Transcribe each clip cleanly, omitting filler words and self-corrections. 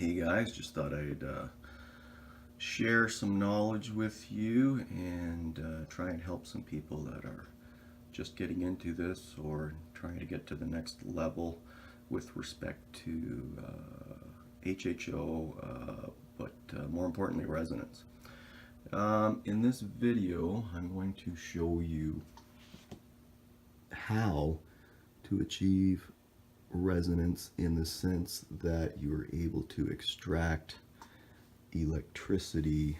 Hey guys, just thought I'd share some knowledge with you and try and help some people that are just getting into this or trying to get to the next level with respect to HHO, but more importantly resonance. In this video I'm going to show you how to achieve resonance in the sense that you are able to extract electricity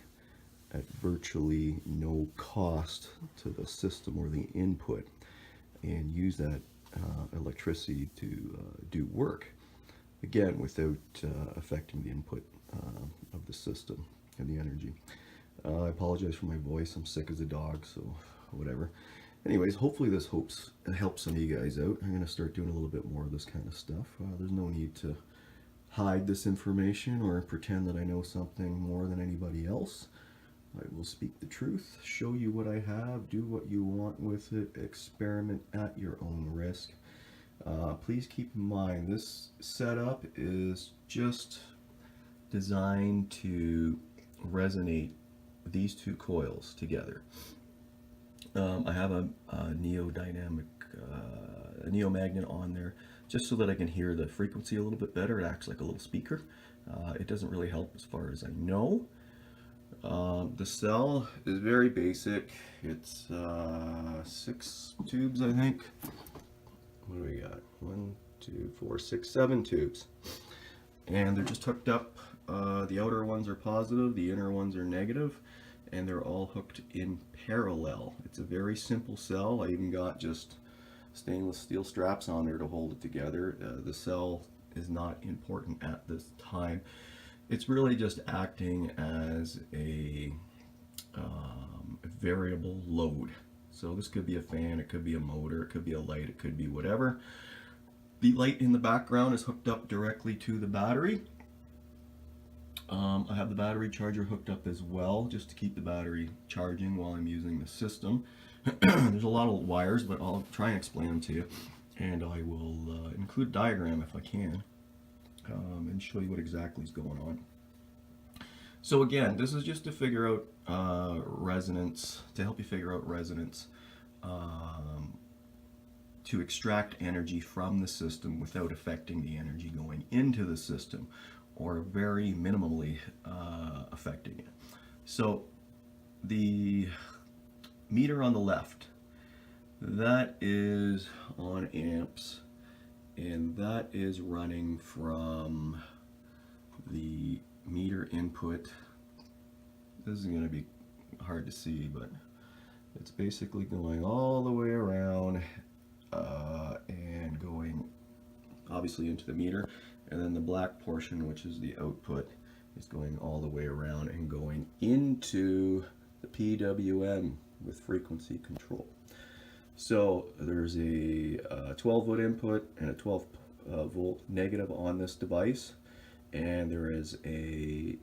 at virtually no cost to the system or the input and use that electricity to do work, again without affecting the input of the system and the energy. I apologize for my voice, I'm sick as a dog, so whatever. Anyways, hopefully this helps some of you guys out. I'm going to start doing a little bit more of this kind of stuff. There's no need to hide this information or pretend that I know something more than anybody else. I will speak the truth, show you what I have, do what you want with it, experiment at your own risk. Please keep in mind this setup is just designed to resonate these two coils together. I have a neomagnet on there just so that I can hear the frequency a little bit better. It acts like a little speaker. It doesn't really help as far as I know. The cell is very basic. It's 6 tubes, I think. What do we got? 1, 2, 4, 6, 7 tubes. And they're just hooked up. The outer ones are positive, the inner ones are negative, and they're all hooked in parallel. It's a very simple cell. I even got just stainless steel straps on there to hold it together. The cell is not important at this time. It's really just acting as a variable load. So this could be a fan, it could be a motor, it could be a light, it could be whatever. The light in the background is hooked up directly to the battery. I have the battery charger hooked up as well, just to keep the battery charging while I'm using the system. There's a lot of wires, but I'll try and explain them to you. And I will include a diagram if I can, and show you what exactly is going on. So again, this is just to figure out resonance, to help you figure out resonance, to extract energy from the system without affecting the energy going into the system, or very minimally affecting it. So the meter on the left, that is on amps, and that is running from the meter input. This is going to be hard to see, but it's basically going all the way around and going obviously into the meter, and then the black portion, which is the output, is going all the way around and going into the PWM with frequency control. So there's a 12 volt input and a 12 volt negative on this device, and there is a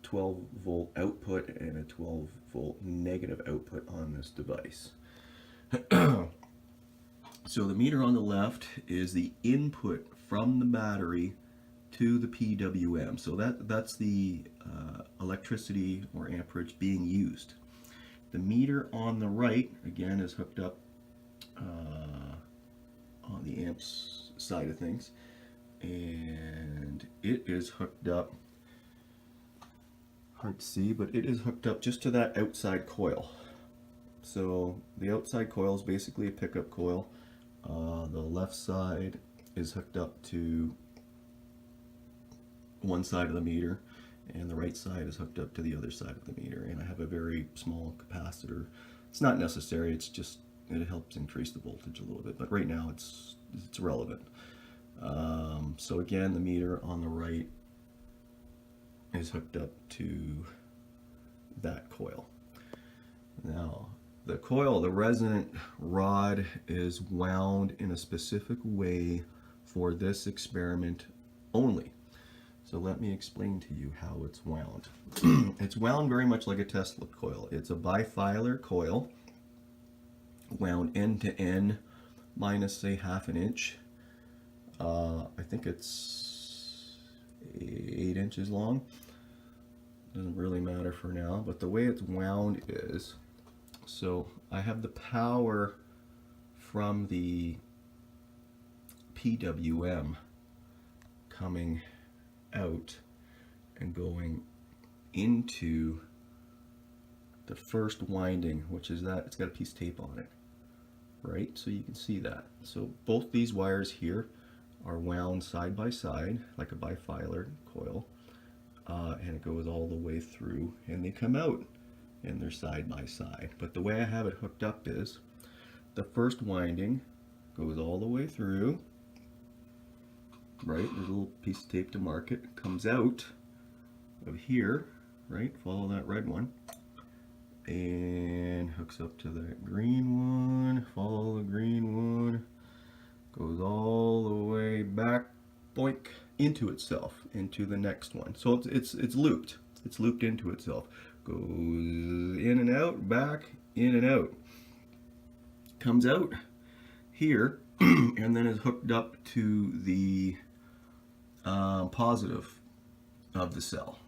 12 volt output and a 12 volt negative output on this device. So the meter on the left is the input from the battery to the PWM. So that's the electricity or amperage being used. The meter on the right, again, is hooked up on the amps side of things, and it is hooked up, hard to see, but it is hooked up just to that outside coil. So the outside coil is basically a pickup coil. The left side is hooked up to one side of the meter, and the right side is hooked up to the other side of the meter. And I have a very small capacitor. It's not necessary, it's just, it helps increase the voltage a little bit, but right now it's relevant. So again, the meter on the right is hooked up to that coil. Now the coil, the resonant rod, is wound in a specific way for this experiment only. So let me explain to you how it's wound. It's wound very much like a Tesla coil. It's a bifilar coil, wound end to end, minus say ½ an inch. I think it's 8 inches long. Doesn't really matter for now, but the way it's wound is, so I have the power from the PWM coming out and going into the first winding, which is that it's got a piece of tape on it, right? So you can see that. So both these wires here are wound side by side like a bifilar coil, and it goes all the way through, and they come out and they're side by side. But the way I have it hooked up is the first winding goes all the way through, right? There's a little piece of tape to mark it. Comes out of here, right? Follow that red one, and hooks up to that green one. Follow the green one. Goes all the way back, boink, into itself, into the next one. So it's looped. It's looped into itself. Goes in and out, back, in and out. Comes out here, and then is hooked up to the positive of the cell.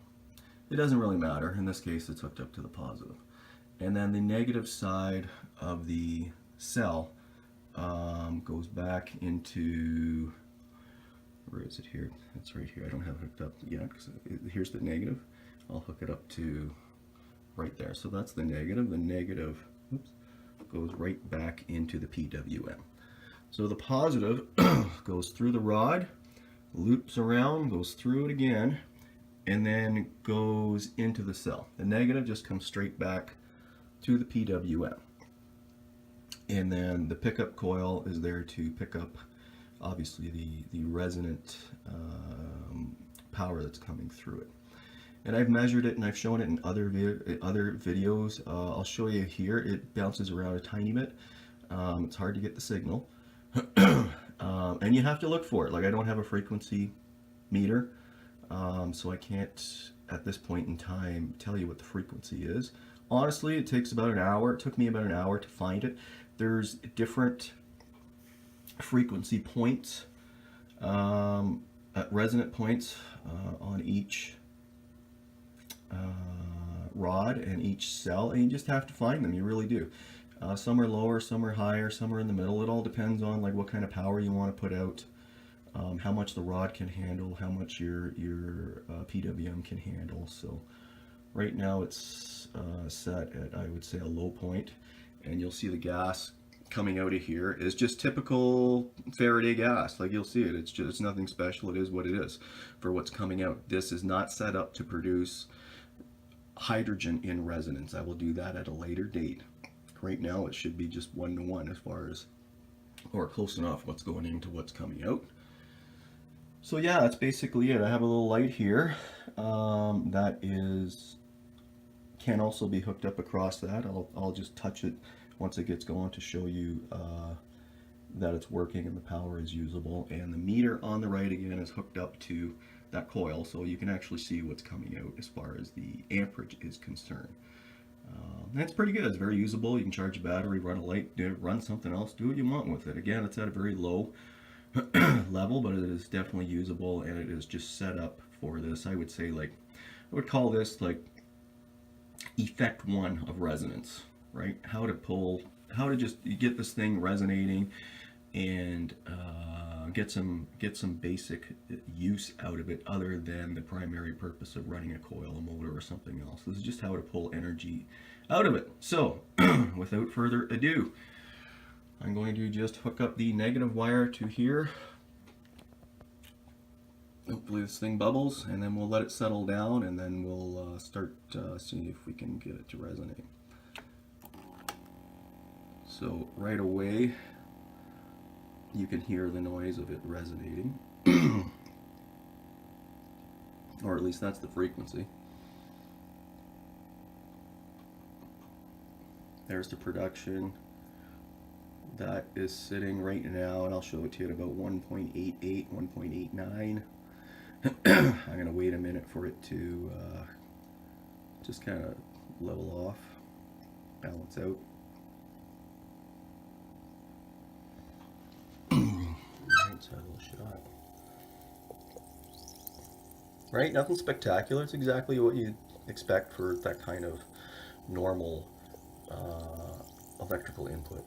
It doesn't really matter. In this case, it's hooked up to the positive. And then the negative side of the cell goes back into, where is it here? It's right here. I don't have it hooked up yet because here's the negative. I'll hook it up to right there. So that's the negative. The negative, oops, goes right back into the PWM. So the positive goes through the rod, loops around, goes through it again, and then goes into the cell. The negative just comes straight back to the PWM. And then the pickup coil is there to pick up, obviously, the resonant power that's coming through it. And I've measured it and I've shown it in other videos. I'll show you here. It bounces around a tiny bit. It's hard to get the signal. And you have to look for it. Like, I don't have a frequency meter, so I can't, at this point in time, tell you what the frequency is. Honestly, it takes about an hour. It took me about an hour to find it. There's different frequency points, resonant points on each rod and each cell, and you just have to find them. You really do. Some are lower, some are higher, some are in the middle. It all depends on like what kind of power you want to put out, how much the rod can handle, how much your PWM can handle. So right now it's set at, I would say, a low point, and you'll see the gas coming out of here is just typical Faraday gas. Like, you'll see it. It's nothing special. It is what it is for what's coming out. This is not set up to produce hydrogen in resonance. I will do that at a later date. Right now it should be just 1-to-1 as far as, or close enough, what's going into what's coming out. So yeah, that's basically it. I have a little light here that can also be hooked up across that. I'll just touch it once it gets going to show you that it's working and the power is usable. And the meter on the right again is hooked up to that coil, so you can actually see what's coming out as far as the amperage is concerned. That's pretty good. It's very usable. You can charge a battery, run a light, run something else, do what you want with it. Again, it's at a very low level, but it is definitely usable, and it is just set up for this. I would say, like, I would call this like effect 1 of resonance, right? How to just get this thing resonating and get some basic use out of it, other than the primary purpose of running a coil, a motor, or something else. This is just how to pull energy out of it. So without further ado, I'm going to just hook up the negative wire to here. Hopefully this thing bubbles, and then we'll let it settle down, and then we'll start seeing if we can get it to resonate. So right away you can hear the noise of it resonating, or at least that's the frequency. There's the production. That is sitting right now, and I'll show it to you, at about 1.88, 1.89. I'm going to wait a minute for it to just kind of level off, balance out. Let's have a little shot. right? Nothing spectacular. It's exactly what you'd expect for that kind of normal electrical input.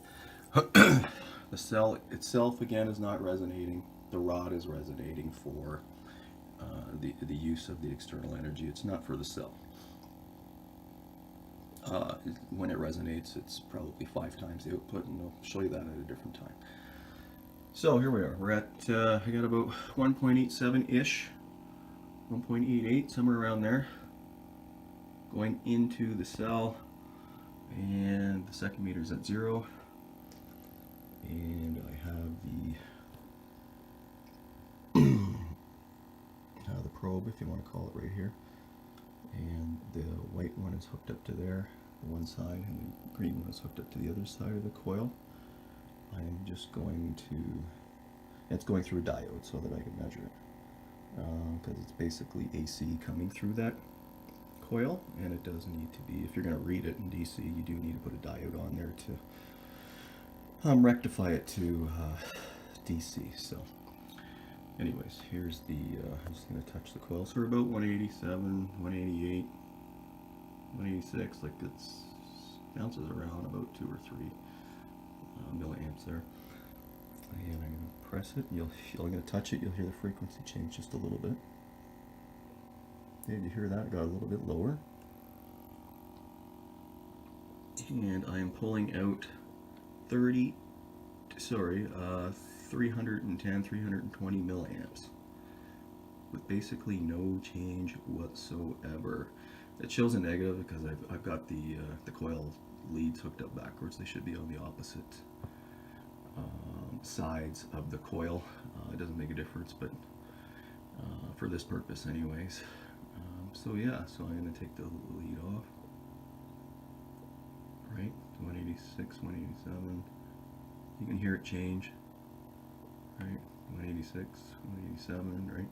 The cell itself, again, is not resonating. The rod is resonating for the use of the external energy. It's not for the cell. When it resonates, it's probably 5 times the output, and I'll show you that at a different time. So here we are. We're at, I got about 1.87-ish, 1.88, somewhere around there, going into the cell, and the second meter is at 0. And I have the probe, if you want to call it, right here. And the white one is hooked up to there, one side, and the green one is hooked up to the other side of the coil. I am just going to, it's going through a diode so that I can measure it, because it's basically AC coming through that coil, and it does need to be, if you're going to read it in DC, you do need to put a diode on there to rectify it to DC. So anyways, here's the, I'm just going to touch the coil. So we're about 187, 188, 186, like it's bounces around about 2 or 3 milliamps there. And I'm going to press it. I'm going to touch it. You'll hear the frequency change just a little bit. Did you hear that? It got a little bit lower. And I am pulling out 310, 320 milliamps with basically no change whatsoever. It shows a negative because I've got the coil leads hooked up backwards. They should be on the opposite sides of the coil. It doesn't make a difference, but for this purpose anyways. So yeah, so I'm going to take the lead off. Right, 186, 187. You can hear it change. Right, 186, 187, right?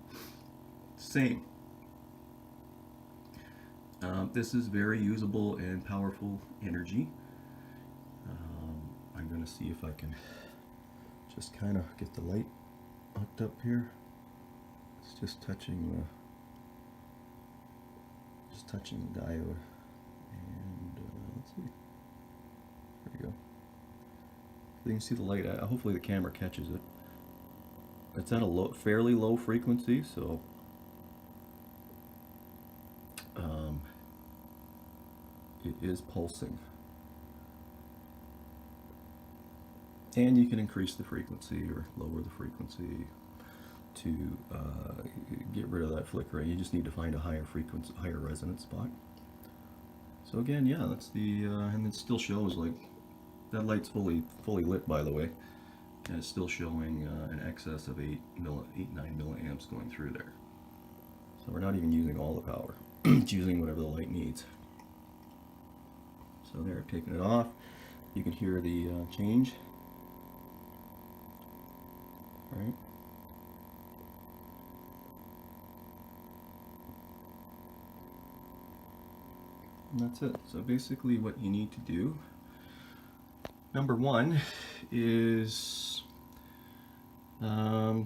Same. This is very usable and powerful energy. I'm going to see if I can just kind of get the light hooked up here. It's just touching the diode, and let's see. There we go. So you can see the light. Hopefully the camera catches it. It's at a fairly low frequency, so it is pulsing. And you can increase the frequency or lower the frequency to get rid of that flickering. You just need to find a higher frequency, higher resonance spot. So again, yeah, that's the, and it still shows, like, that light's fully lit, by the way, and it's still showing an excess of 9 milliamps going through there. So we're not even using all the power. It's using whatever the light needs. So there, I've taken it off. You can hear the change. All right. And that's it. So basically what you need to do, number one, is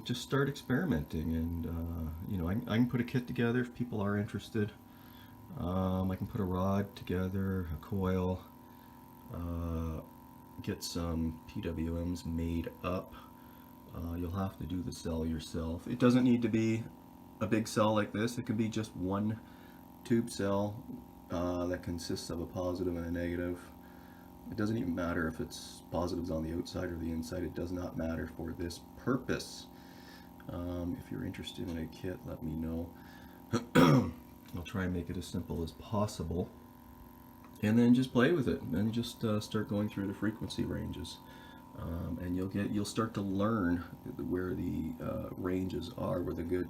just start experimenting, and you know, I can put a kit together if people are interested. I can put a rod together, a coil, get some PWMs made up. You'll have to do the cell yourself. It doesn't need to be a big cell like this. It can be just one tube cell that consists of a positive and a negative. It doesn't even matter if it's positives on the outside or the inside. It does not matter for this purpose. If you're interested in a kit, let me know. I'll try and make it as simple as possible, and then just play with it, and then just start going through the frequency ranges, and you'll start to learn where the ranges are, where the good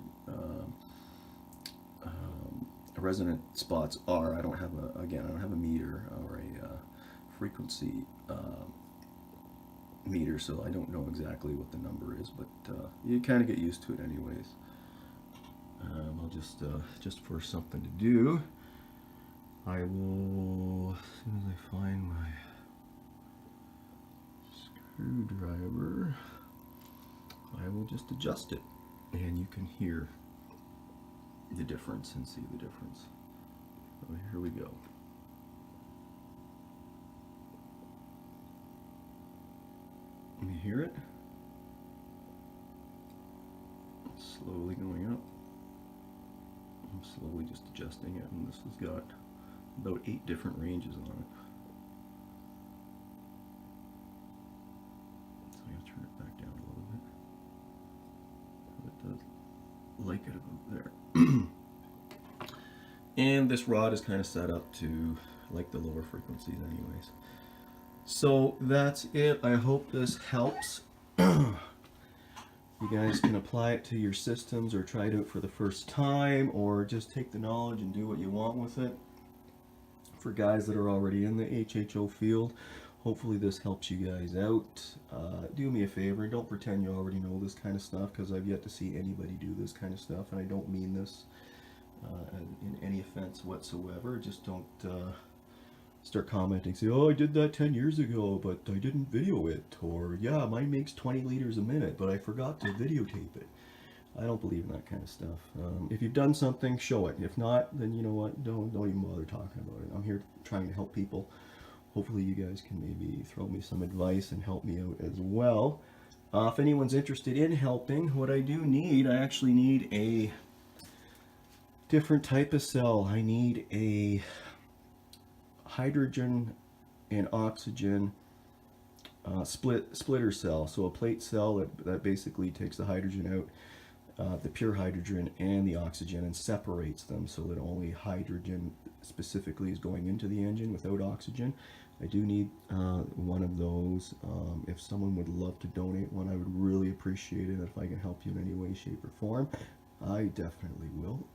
resonant spots are. I don't have a meter or a frequency meter, so I don't know exactly what the number is, but you kind of get used to it anyways. I'll just for something to do, I will, as soon as I find my screwdriver, I will just adjust it, and you can hear the difference and see the difference. So here we go. You hear it? It's slowly going up. I'm slowly just adjusting it, and this has got about 8 different ranges on it. So I'm going to turn it back down a little bit. So it does like it about there. And this rod is kind of set up to like the lower frequencies anyways. So that's it. I hope this helps. You guys can apply it to your systems or try it out for the first time, or just take the knowledge and do what you want with it. For guys that are already in the HHO field, hopefully this helps you guys out. Do me a favor, don't pretend you already know this kind of stuff, because I've yet to see anybody do this kind of stuff, and I don't mean this in any offense whatsoever. Just don't start commenting, say, oh, I did that 10 years ago, but I didn't video it, or yeah, mine makes 20 liters a minute, but I forgot to videotape it. I don't believe in that kind of stuff. If you've done something, show it. If not, then you know what, don't even bother talking about it. I'm here trying to help people. Hopefully you guys can maybe throw me some advice and help me out as well. If anyone's interested in helping, what I do need, I actually need a different type of cell. I need a hydrogen and oxygen splitter cell. So a plate cell that basically takes the hydrogen out, the pure hydrogen and the oxygen, and separates them so that only hydrogen specifically is going into the engine without oxygen. I do need one of those. If someone would love to donate one, I would really appreciate it. If I can help you in any way, shape, or form, I definitely will.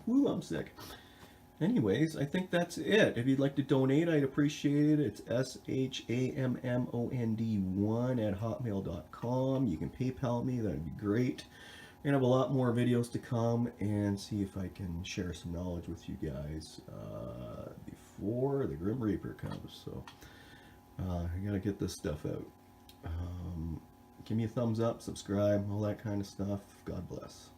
Woo, I'm sick. Anyways, I think that's it. If you'd like to donate, I'd appreciate it. It's shammond1@hotmail.com. You can PayPal me, that'd be great. We're gonna have a lot more videos to come, and see if I can share some knowledge with you guys before the Grim Reaper comes. So I gotta get this stuff out. Give me a thumbs up, subscribe, all that kind of stuff. God bless.